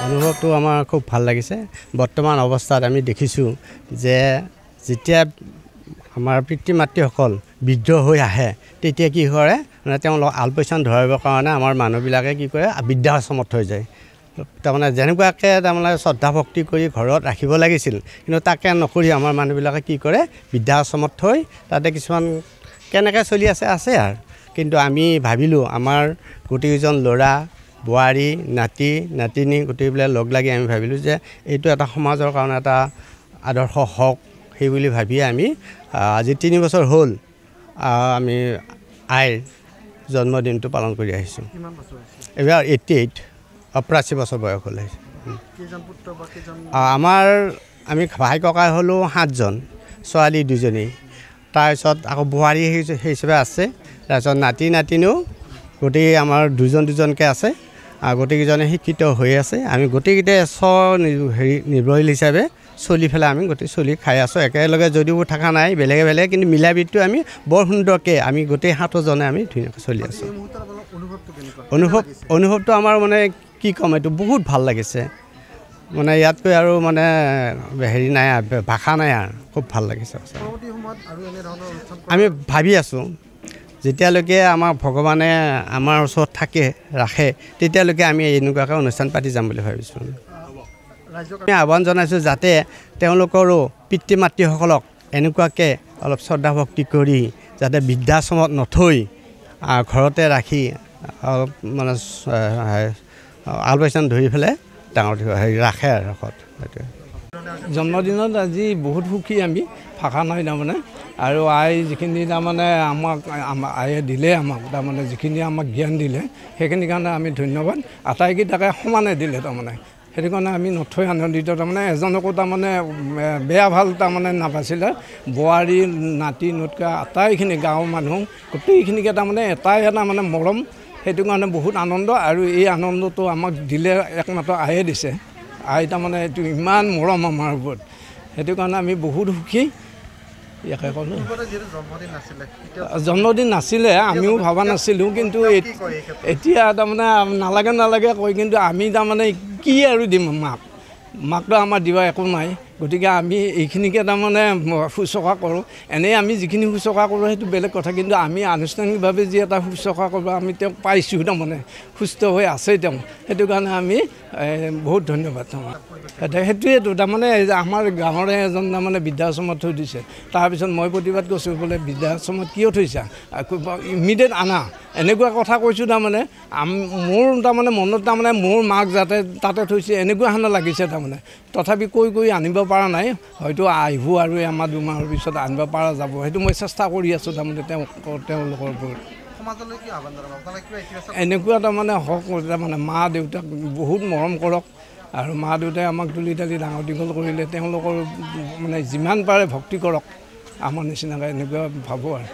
অনুভৱটো আমাৰ খুব ভাল লাগিছে। বৰ্তমান অৱস্থাত আমি দেখিছোঁ যে যেতিয়া আমাৰ পিতৃ মাতৃসকল বৃদ্ধ হৈ আহে তেতিয়া কি কৰে মানে তেওঁলোক আলপৈচান ধৰাবৰ কাৰণে আমাৰ মানুহবিলাকে কি কৰে বৃদ্ধাশ্ৰমত থৈ যায়। তাৰমানে যেনেকুৱাকৈ তাৰমানে শ্ৰদ্ধা ভক্তি কৰি ঘৰত ৰাখিব লাগিছিল কিন্তু তাকে নকৰি আমাৰ মানুহবিলাকে কি কৰে বৃদ্ধাশ্ৰমত থৈ তাতে কিছুমান কেনেকৈ চলি আছে আৰু কিন্তু আমি ভাবিলোঁ আমাৰ গোটেইকেইজন ল'ৰা বোৱাৰী নাতি নাতিনী গোটেইবিলাক লগ লাগি আমি ভাবিলোঁ যে এইটো এটা সমাজৰ কাৰণে এটা আদৰ্শ হওক সেই বুলি ভাবিয়ে আমি আজি 3 বছৰ হ'ল আমি আইৰ জন্মদিনটো পালন কৰি আহিছোঁ। এইবাৰ 88 ৮৮ বছৰ বয়স হ'ল। আমাৰ আমি ভাই ককাই হ'লোঁ 7জন, ছোৱালী 2জনী, তাৰপিছত আকৌ বোৱাৰী হিচাপে আছে, তাৰপিছত নাতি নাতিনীও গোটেই আমাৰ দুজনকৈ আছে। গোটেইকেইজনে শিক্ষিত হৈ আছে। আমি গোটেইকেইটাই নিৰ্ভৰশীল হিচাপে চলি পেলাই আমি গোটেই চলি খাই আছোঁ। একেলগে যদিও থকা নাই বেলেগে বেলেগে কিন্তু মিলাপ্ৰীতিটো আমি বৰ সুন্দৰকৈ আমি গোটেই 7জনে আমি ধুনীয়াকৈ চলি আছোঁ। অনুভৱটো আমাৰ মানে কি ক'ম এইটো বহুত ভাল লাগিছে। মানে ইয়াতকৈ আৰু মানে নাই ভাষা নাই আৰু খুব ভাল লাগিছে। আমি ভাবি আছোঁ যেতিয়ালৈকে আমাৰ ভগৱানে আমাৰ ওচৰত ৰাখে তেতিয়ালৈকে আমি এনেকুৱাকৈ অনুষ্ঠান পাতি যাম বুলি ভাবিছোঁ। আমি আহ্বান জনাইছোঁ যাতে তেওঁলোকৰো পিতৃ মাতৃসকলক এনেকুৱাকৈ অলপ শ্ৰদ্ধা ভক্তি কৰি যাতে বৃদ্ধাশ্ৰমত নথৈ ঘৰতে ৰাখি অলপ মানে আলপৈচান ধৰি পেলাই ডাঙৰ ৰাখে আৰু সেইটোৱে। জন্মদিনত আজি বহুত সুখী আমি ভাষা নাই তাৰমানে আৰু আই যিখিনি তাৰমানে আমাক আয়ে দিলে আমাক তাৰমানে যিখিনি আমাক জ্ঞান দিলে সেইখিনিৰ কাৰণে আমি ধন্যবাদ। আটাইকেইটাকে সমানে দিলে তাৰমানে সেইটো কাৰণে আমি নথৈ আনন্দিত। তাৰমানে এজনকো তাৰমানে বেয়া ভাল তাৰমানে নাপাইছিলে। বোৱাৰী নাতি নোটকা আটাইখিনি গাঁৱৰ মানুহ গোটেইখিনিকে তাৰমানে এটাই এটা মানে মৰম। সেইটো কাৰণে বহুত আনন্দ আৰু এই আনন্দটো আমাক দিলে একমাত্ৰ আয়ে দিছে। আই তাৰমানে এইটো ইমান মৰম আমাৰ ওপৰত সেইটো কাৰণে আমি বহুত সুখী। ইয়াকে ক'লোঁ জন্মদিন নাছিলে আমিও ভবা নাছিলোঁ কিন্তু এতিয়া তাৰমানে নালাগে কৈ কিন্তু আমি তাৰমানে কি আৰু দিম মাকটো আমাৰ দিবা একো নাই। গতিকে আমি এইখিনিকে তাৰমানে শুশ্ৰূষা কৰোঁ। এনেই আমি যিখিনি শুশ্ৰূষা কৰোঁ সেইটো বেলেগ কথা কিন্তু আমি আনুষ্ঠানিকভাৱে যি এটা শুশ্ৰূষা কৰিব আমি তেওঁক পাইছোঁ তাৰমানে সুস্থ হৈ আছে তেওঁ। সেইটো কাৰণে আমি বহুত ধন্যবাদ। সেইটোৱেতো তাৰমানে আমাৰ গাঁৱৰে এজন তাৰমানে বৃদ্ধাশ্ৰমত থৈ দিছে। তাৰপিছত মই প্ৰতিবাদ কৰিছোঁ বোলে বৃদ্ধাশ্ৰমত কিয় থৈছা ইমিডিয়েট আনা এনেকুৱা কথা কৈছোঁ। তাৰমানে মোৰ তাৰমানে মনত তাৰমানে মোৰ মাক যাতে তাতে থৈছে এনেকুৱা হেনে লাগিছে তাৰমানে। তথাপি কৈ আনিব পৰা নাই। হয়তো আহিব আৰু এমাহ 2 মাহৰ পিছত আনিব পৰা যাব সেইটো মই চেষ্টা কৰি আছোঁ তাৰমানে তেওঁলোকৰ ওপৰত। এনেকুৱা তাৰমানে হওক তাৰমানে মা দেউতাক বহুত মৰম কৰক আৰু মা দেউতাই আমাক তুলি তালি ডাঙৰ দীঘল কৰিলে তেওঁলোকৰ মানে যিমান পাৰে ভক্তি কৰক আমাৰ নিচিনাকৈ এনেকুৱা ভাবোঁ আৰু।